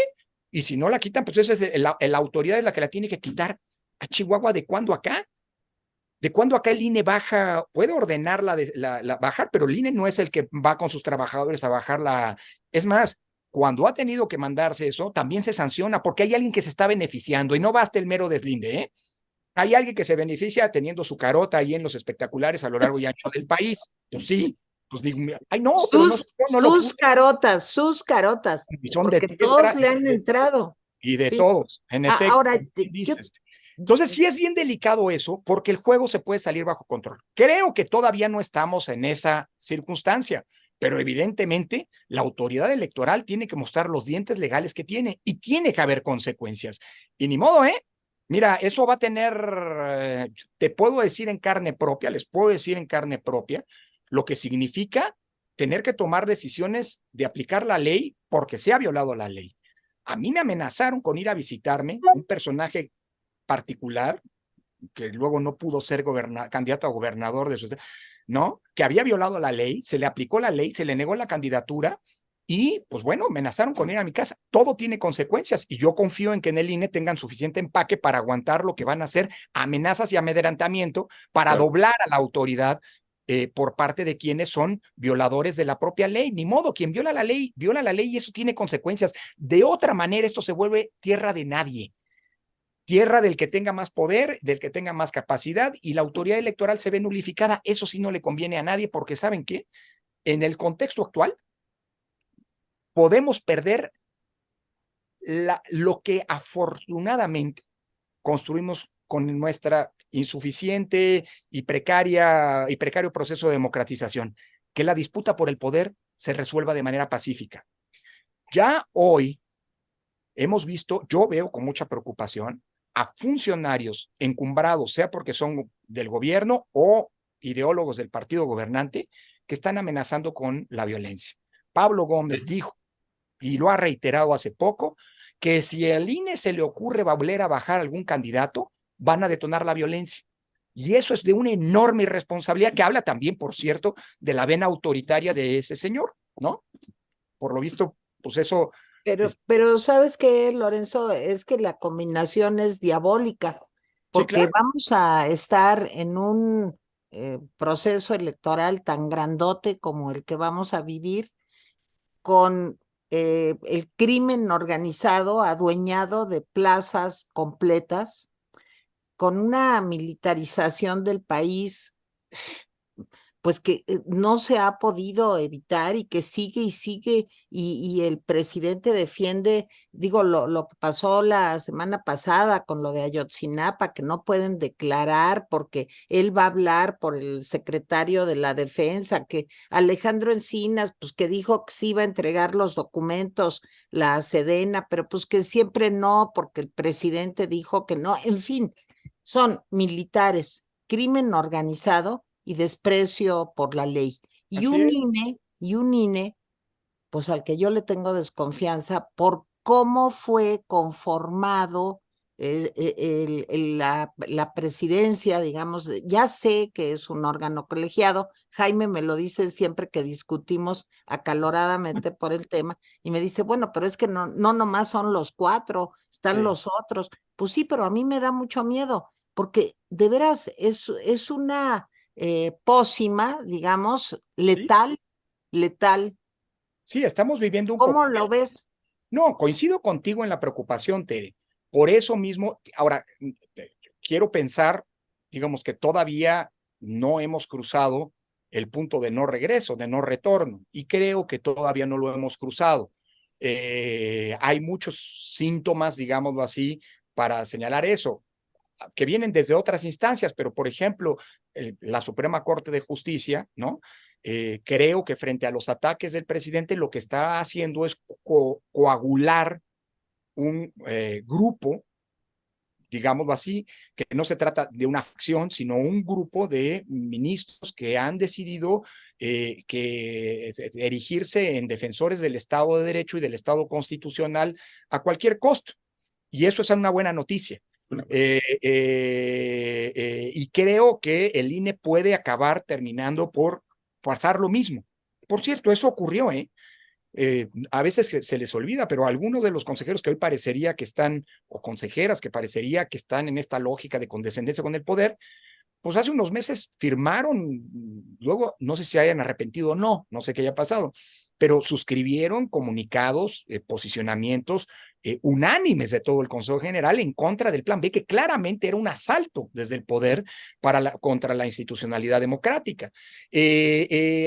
y si no la quitan, pues esa es la autoridad es la que la tiene que quitar. A Chihuahua, ¿de cuándo acá? ¿De cuándo acá el INE baja? Puede ordenar bajar, pero el INE no es el que va con sus trabajadores a bajar la. Es más, cuando ha tenido que mandarse eso, también se sanciona porque hay alguien que se está beneficiando y no basta el mero deslinde, ¿eh? Hay alguien que se beneficia teniendo su carota ahí en los espectaculares a lo largo y ancho del país. Pues sí, pues digo, ay, no, pero no, no lo sus carotas, son de porque todos Testra le han entrado. y de Sí. todos, en efecto, Ahora, dices. Entonces, sí es bien delicado eso, porque el juego se puede salir bajo control. Creo que todavía no estamos en esa circunstancia, pero evidentemente la autoridad electoral tiene que mostrar los dientes legales que tiene y tiene que haber consecuencias. Y ni modo, ¿eh? Mira, eso va a tener, te puedo decir en carne propia, les puedo decir en carne propia, lo que significa tener que tomar decisiones de aplicar la ley porque se ha violado la ley. A mí me amenazaron con ir a visitarme un personaje particular que luego no pudo ser candidato a gobernador de su, ¿no? Que había violado la ley, se le aplicó la ley, se le negó la candidatura y, pues bueno, amenazaron con ir a mi casa. Todo tiene consecuencias y yo confío en que en el INE tengan suficiente empaque para aguantar lo que van a hacer amenazas y amedrentamiento para doblar a la autoridad por parte de quienes son violadores de la propia ley. Ni modo, quien viola la ley y eso tiene consecuencias. De otra manera, esto se vuelve tierra de nadie. Tierra del que tenga más poder, del que tenga más capacidad, y la autoridad electoral se ve nulificada. Eso sí no le conviene a nadie, porque ¿saben qué? En el contexto actual, podemos perder lo que afortunadamente construimos con nuestra insuficiente y precario proceso de democratización, que la disputa por el poder se resuelva de manera pacífica. Ya hoy hemos visto, yo veo con mucha preocupación a funcionarios encumbrados, sea porque son del gobierno o ideólogos del partido gobernante, que están amenazando con la violencia. Pablo Gómez dijo, y lo ha reiterado hace poco, que si al INE se le ocurre volver a bajar algún candidato, van a detonar la violencia. Y eso es de una enorme irresponsabilidad que habla también, por cierto, de la vena autoritaria de ese señor, ¿no? Por lo visto, pues eso. Pero ¿sabes qué, Lorenzo? Es que la combinación es diabólica, porque Sí, claro. vamos a estar en un proceso electoral tan grandote como el que vamos a vivir, con el crimen organizado adueñado de plazas completas, con una militarización del país pues que no se ha podido evitar y que sigue y sigue y el presidente defiende, digo, lo que pasó la semana pasada con lo de Ayotzinapa, que no pueden declarar porque él va a hablar por el secretario de la Defensa, que Alejandro Encinas, pues que dijo que sí iba a entregar los documentos, la Sedena, pero pues que siempre no, porque el presidente dijo que no, en fin, son militares, crimen organizado y desprecio por la ley. Así es. Y un INE, pues al que yo le tengo desconfianza por cómo fue conformado la presidencia, digamos, ya sé que es un órgano colegiado, Jaime me lo dice siempre que discutimos acaloradamente por el tema, y me dice, bueno, pero es que no nomás son los 4, están los otros. Pues sí, pero a mí me da mucho miedo, porque de veras es una pócima, digamos, letal, letal. Sí, estamos viviendo un ¿Cómo poco. lo ves? No, coincido contigo en la preocupación, Tere. Por eso mismo, ahora, quiero pensar, digamos que todavía no hemos cruzado el punto de no regreso, de no retorno, y creo que todavía no lo hemos cruzado. Hay muchos síntomas, digámoslo así, para señalar eso, que vienen desde otras instancias, pero por ejemplo, la Suprema Corte de Justicia, ¿no? Creo que frente a los ataques del presidente lo que está haciendo es coagular un grupo digámoslo así, que no se trata de una facción, sino un grupo de ministros que han decidido erigirse en defensores del Estado de Derecho y del Estado constitucional a cualquier costo. Y eso es una buena noticia. Y creo que el INE puede acabar terminando por pasar lo mismo. Por cierto, eso ocurrió, a veces se les olvida, pero algunos de los consejeros que hoy parecería que están, o consejeras que parecería que están en esta lógica de condescendencia con el poder, pues hace unos meses firmaron, luego no sé si hayan arrepentido o no, no sé qué haya pasado, pero suscribieron comunicados, posicionamientos unánimes de todo el Consejo General en contra del Plan B, que claramente era un asalto desde el poder contra la institucionalidad democrática.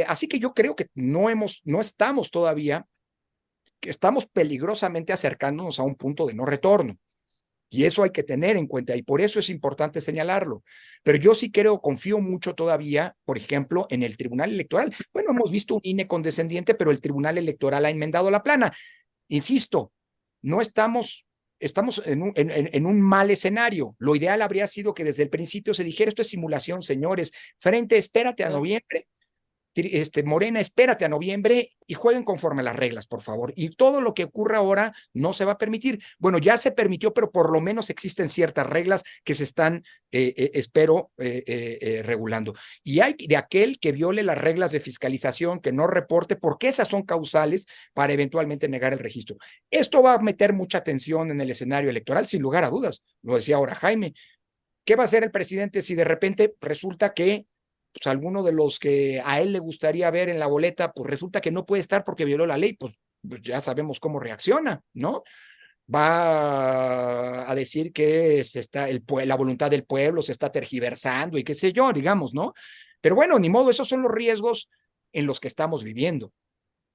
Así que yo creo que no estamos todavía, que estamos peligrosamente acercándonos a un punto de no retorno. Y eso hay que tener en cuenta y por eso es importante señalarlo. Pero yo sí creo, confío mucho todavía, por ejemplo, en el Tribunal Electoral. Bueno, hemos visto un INE condescendiente, pero el Tribunal Electoral ha enmendado la plana. Insisto, no estamos en un mal escenario. Lo ideal habría sido que desde el principio se dijera, esto es simulación, señores. Frente, espérate a noviembre. Morena, espérate a noviembre y jueguen conforme a las reglas, por favor. Y todo lo que ocurra ahora no se va a permitir. Bueno, ya se permitió, pero por lo menos existen ciertas reglas que se están, espero, regulando. Y hay de aquel que viole las reglas de fiscalización, que no reporte, porque esas son causales para eventualmente negar el registro. Esto va a meter mucha tensión en el escenario electoral, sin lugar a dudas. Lo decía ahora Jaime. ¿Qué va a hacer el presidente si de repente resulta que pues alguno de los que a él le gustaría ver en la boleta, pues resulta que no puede estar porque violó la ley? Pues ya sabemos cómo reacciona, ¿no? Va a decir que la voluntad del pueblo se está tergiversando y qué sé yo, digamos, ¿no? Pero bueno, ni modo, esos son los riesgos en los que estamos viviendo.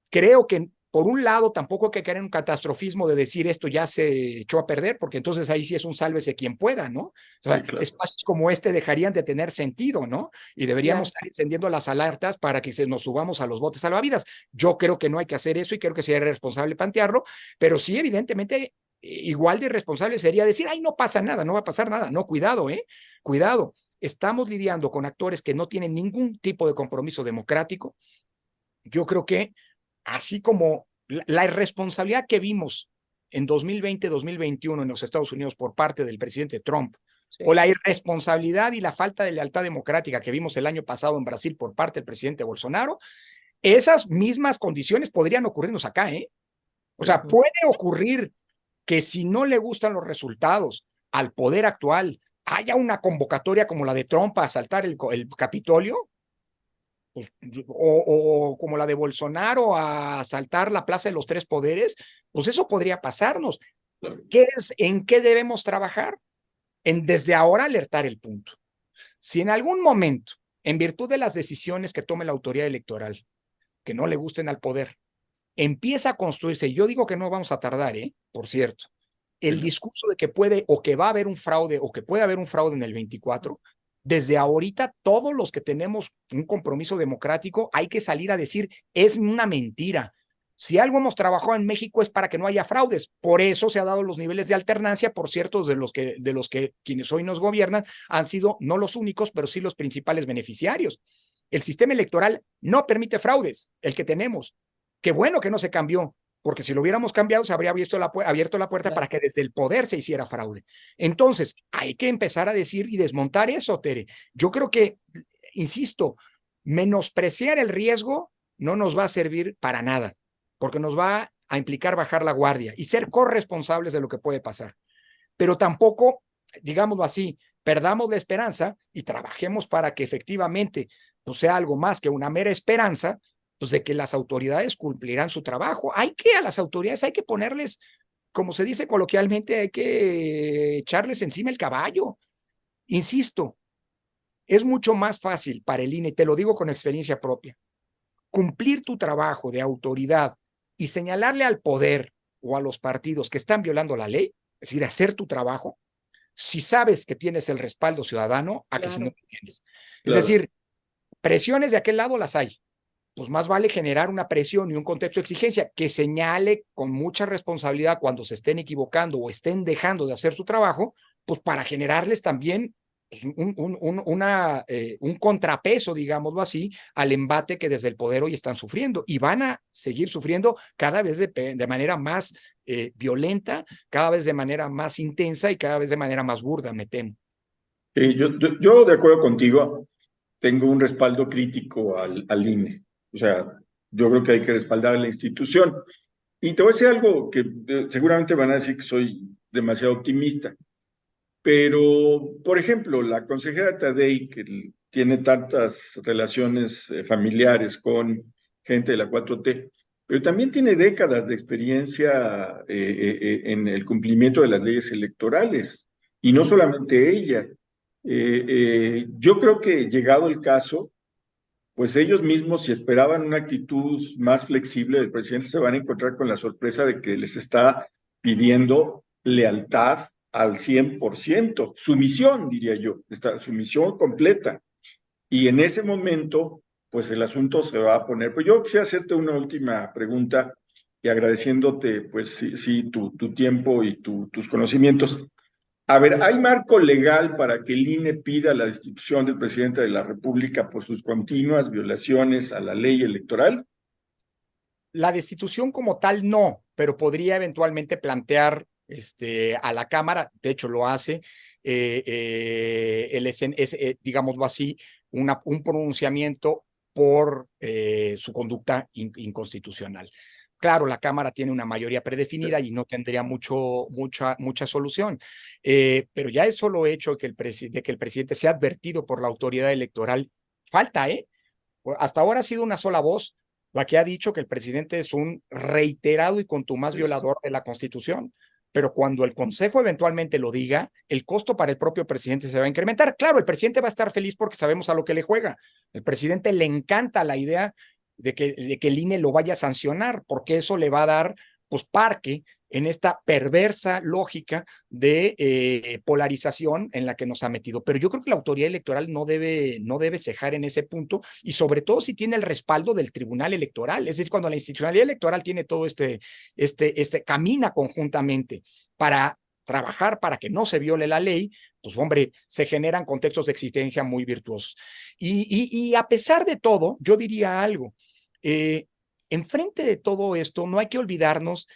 Creo que por un lado tampoco hay que caer en un catastrofismo de decir esto ya se echó a perder, porque entonces ahí sí es un sálvese quien pueda, ¿no? O sea, sí, claro. Espacios como este dejarían de tener sentido, ¿no? Y deberíamos estar encendiendo las alertas para que nos subamos a los botes salvavidas. Yo creo que no hay que hacer eso y creo que sería irresponsable plantearlo, pero sí, evidentemente, igual de irresponsable sería decir, ay, no pasa nada, no va a pasar nada. No, cuidado, cuidado. Estamos lidiando con actores que no tienen ningún tipo de compromiso democrático. Yo creo que así como la irresponsabilidad que vimos en 2020-2021 en los Estados Unidos por parte del presidente Trump, sí, o la irresponsabilidad y la falta de lealtad democrática que vimos el año pasado en Brasil por parte del presidente Bolsonaro, esas mismas condiciones podrían ocurrirnos acá, O sea, puede ocurrir que si no le gustan los resultados al poder actual, haya una convocatoria como la de Trump a asaltar el Capitolio, pues, o como la de Bolsonaro a asaltar la Plaza de los Tres Poderes, pues eso podría pasarnos. ¿En qué debemos trabajar? En desde ahora alertar el punto. Si en algún momento, en virtud de las decisiones que tome la autoridad electoral, que no le gusten al poder, empieza a construirse, y yo digo que no vamos a tardar, por cierto, el discurso de que puede o que va a haber un fraude o que puede haber un fraude en el 24, desde ahorita todos los que tenemos un compromiso democrático hay que salir a decir, es una mentira. Si algo hemos trabajado en México es para que no haya fraudes. Por eso se han dado los niveles de alternancia, por cierto, de los que quienes hoy nos gobiernan han sido no los únicos, pero sí los principales beneficiarios. El sistema electoral no permite fraudes, el que tenemos. Qué bueno que no se cambió, porque si lo hubiéramos cambiado se habría abierto la puerta para que desde el poder se hiciera fraude. Entonces, hay que empezar a decir y desmontar eso, Tere. Yo creo que, insisto, menospreciar el riesgo no nos va a servir para nada, porque nos va a implicar bajar la guardia y ser corresponsables de lo que puede pasar. Pero tampoco, digámoslo así, perdamos la esperanza y trabajemos para que efectivamente pues, sea algo más que una mera esperanza, pues de que las autoridades cumplirán su trabajo. A las autoridades hay que ponerles, como se dice coloquialmente, hay que echarles encima el caballo. Insisto, es mucho más fácil para el INE, te lo digo con experiencia propia, cumplir tu trabajo de autoridad y señalarle al poder o a los partidos que están violando la ley, es decir, hacer tu trabajo, si sabes que tienes el respaldo ciudadano, a que si no lo tienes. Es decir, presiones de aquel lado las hay. Pues más vale generar una presión y un contexto de exigencia que señale con mucha responsabilidad cuando se estén equivocando o estén dejando de hacer su trabajo, pues para generarles también pues, un contrapeso, digámoslo así, al embate que desde el poder hoy están sufriendo y van a seguir sufriendo cada vez de manera más violenta, cada vez de manera más intensa y cada vez de manera más burda, me temo. Yo de acuerdo contigo, tengo un respaldo crítico al INE. O sea, yo creo que hay que respaldar a la institución. Y te voy a decir algo que seguramente van a decir que soy demasiado optimista, pero, por ejemplo, la consejera Tadei, que tiene tantas relaciones familiares con gente de la 4T, pero también tiene décadas de experiencia en el cumplimiento de las leyes electorales, y no solamente ella. Yo creo que llegado el caso, pues ellos mismos, si esperaban una actitud más flexible del presidente, se van a encontrar con la sorpresa de que les está pidiendo lealtad al 100%, sumisión, diría yo, sumisión completa. Y en ese momento, pues el asunto se va a poner. Pues yo quisiera hacerte una última pregunta y agradeciéndote, pues sí, tu tiempo y tus conocimientos. A ver, ¿hay marco legal para que el INE pida la destitución del presidente de la República por sus continuas violaciones a la ley electoral? La destitución como tal no, pero podría eventualmente plantear a la Cámara, de hecho lo hace, digámoslo así, un pronunciamiento por su conducta inconstitucional. Claro, la Cámara tiene una mayoría predefinida y no tendría mucha solución, pero ya el solo hecho de que el presidente sea advertido por la autoridad electoral, falta, ¿eh? Hasta ahora ha sido una sola voz la que ha dicho que el presidente es un reiterado y contumaz violador de la Constitución. Pero cuando el Consejo eventualmente lo diga, el costo para el propio presidente se va a incrementar. Claro, el presidente va a estar feliz porque sabemos a lo que le juega. El presidente le encanta la idea de que el INE lo vaya a sancionar, porque eso le va a dar pues parque en esta perversa lógica de polarización en la que nos ha metido. Pero yo creo que la autoridad electoral no debe cejar en ese punto, y sobre todo si tiene el respaldo del Tribunal Electoral. Es decir, cuando la institucionalidad electoral tiene todo camina conjuntamente para trabajar para que no se viole la ley, pues hombre, se generan contextos de existencia muy virtuosos. Y a pesar de todo, yo diría algo, enfrente de todo esto, no hay que olvidarnos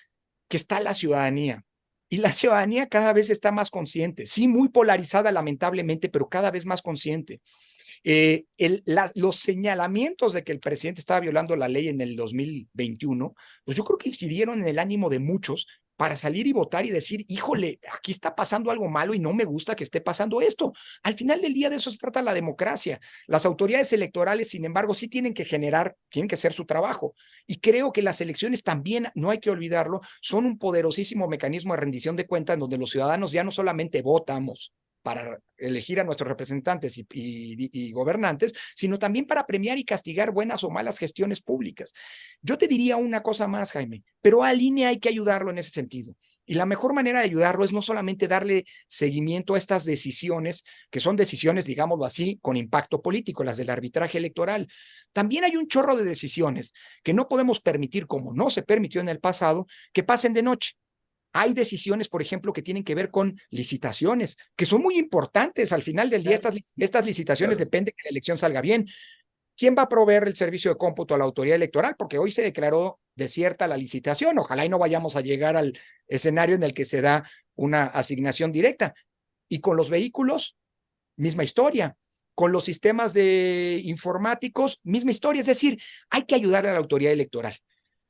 que está la ciudadanía. Y la ciudadanía cada vez está más consciente, sí, muy polarizada lamentablemente, pero cada vez más consciente. Los señalamientos de que el presidente estaba violando la ley en el 2021, pues yo creo que incidieron en el ánimo de muchos para salir y votar y decir, híjole, aquí está pasando algo malo y no me gusta que esté pasando esto. Al final del día de eso se trata la democracia. Las autoridades electorales, sin embargo, sí tienen que hacer su trabajo. Y creo que las elecciones también, no hay que olvidarlo, son un poderosísimo mecanismo de rendición de cuentas en donde los ciudadanos ya no solamente votamos para elegir a nuestros representantes y gobernantes, sino también para premiar y castigar buenas o malas gestiones públicas. Yo te diría una cosa más, Jaime, pero al INE hay que ayudarlo en ese sentido. Y la mejor manera de ayudarlo es no solamente darle seguimiento a estas decisiones, que son decisiones, digámoslo así, con impacto político, las del arbitraje electoral. También hay un chorro de decisiones que no podemos permitir, como no se permitió en el pasado, que pasen de noche. Hay decisiones, por ejemplo, que tienen que ver con licitaciones, que son muy importantes. Al final del día, estas licitaciones dependen que la elección salga bien. ¿Quién va a proveer el servicio de cómputo a la autoridad electoral? Porque hoy se declaró desierta la licitación. Ojalá y no vayamos a llegar al escenario en el que se da una asignación directa. Y con los vehículos, misma historia. Con los sistemas de informáticos, misma historia. Es decir, hay que ayudarle a la autoridad electoral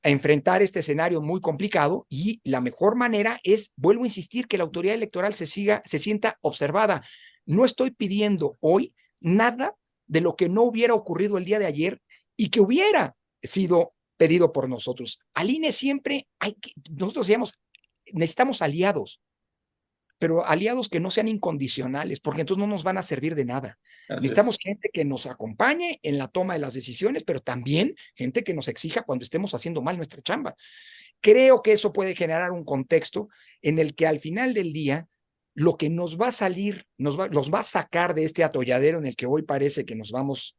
a enfrentar este escenario muy complicado, y la mejor manera es, vuelvo a insistir, que la autoridad electoral se sienta observada. No estoy pidiendo hoy nada de lo que no hubiera ocurrido el día de ayer y que hubiera sido pedido por nosotros. Al INE siempre nosotros decíamos, necesitamos aliados, pero aliados que no sean incondicionales, porque entonces no nos van a servir de nada. Necesitamos gente que nos acompañe en la toma de las decisiones, pero también gente que nos exija cuando estemos haciendo mal nuestra chamba. Creo que eso puede generar un contexto en el que al final del día lo que nos va a salir, los va a sacar de este atolladero en el que hoy parece que nos vamos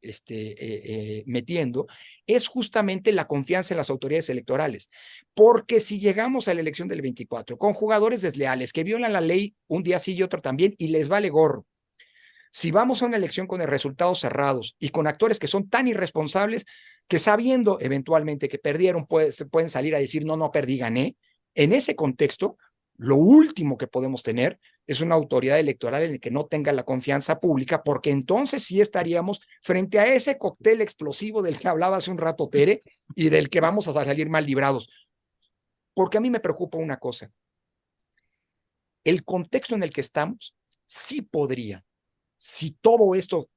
metiendo, es justamente la confianza en las autoridades electorales. Porque si llegamos a la elección del 24 con jugadores desleales que violan la ley un día sí y otro también y les vale gorro, si vamos a una elección con resultados cerrados y con actores que son tan irresponsables que sabiendo eventualmente que perdieron, pueden salir a decir, no, no perdí, gané, en ese contexto, lo último que podemos tener es una autoridad electoral en la que no tenga la confianza pública, porque entonces sí estaríamos frente a ese cóctel explosivo del que hablaba hace un rato Tere y del que vamos a salir mal librados. Porque a mí me preocupa una cosa. El contexto en el que estamos sí podría, si todo esto,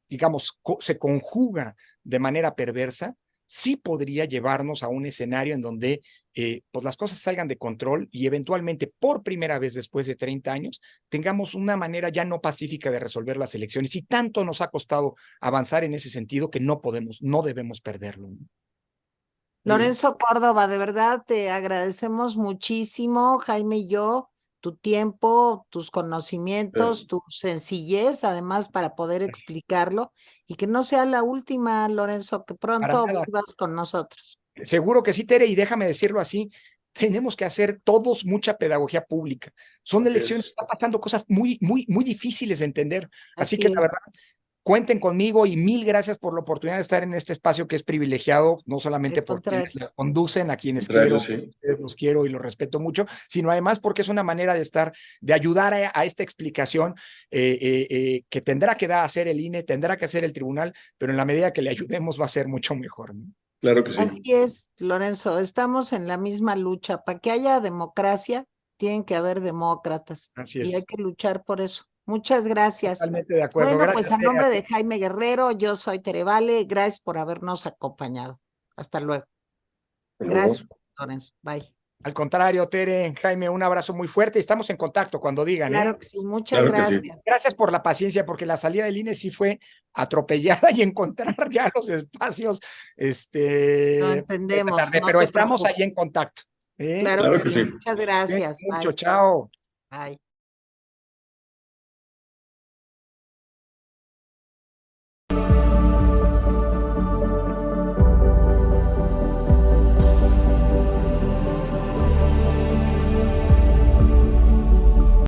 digamos, se conjuga de manera perversa, sí podría llevarnos a un escenario en donde pues las cosas salgan de control y eventualmente por primera vez después de 30 años tengamos una manera ya no pacífica de resolver las elecciones. Y tanto nos ha costado avanzar en ese sentido que no debemos perderlo. Lorenzo Córdoba, de verdad te agradecemos muchísimo, Jaime y yo, tu tiempo, tus conocimientos, tu sencillez, además, para poder explicarlo y que no sea la última, Lorenzo, que pronto vuelvas con nosotros. Seguro que sí, Tere, y déjame decirlo así, tenemos que hacer todos mucha pedagogía pública. Son elecciones, están pasando cosas muy, muy, muy difíciles de entender. Así que la verdad, cuenten conmigo y mil gracias por la oportunidad de estar en este espacio que es privilegiado, no solamente por quienes la conducen, a quienes quiero, los quiero y los respeto mucho, sino además porque es una manera de ayudar a esta explicación que tendrá que hacer el INE, tendrá que hacer el tribunal, pero en la medida que le ayudemos va a ser mucho mejor, ¿no? Claro que sí. Así es, Lorenzo, estamos en la misma lucha. Para que haya democracia, tienen que haber demócratas. Así es. Y hay que luchar por eso. Muchas gracias. Totalmente de acuerdo. Bueno, gracias, pues a nombre de Jaime Guerrero, yo soy Tere Vale. Gracias por habernos acompañado. Hasta luego. Gracias, Lorenzo. Bye. Al contrario, Tere, Jaime, un abrazo muy fuerte y estamos en contacto cuando digan. Claro que sí, muchas gracias. Sí. Gracias por la paciencia, porque la salida del INE sí fue atropellada y encontrar ya los espacios. No entendemos. Tarde, no pero estamos preocupes. ahí en contacto. Claro que sí. Muchas gracias. Mucho, chao. Bye.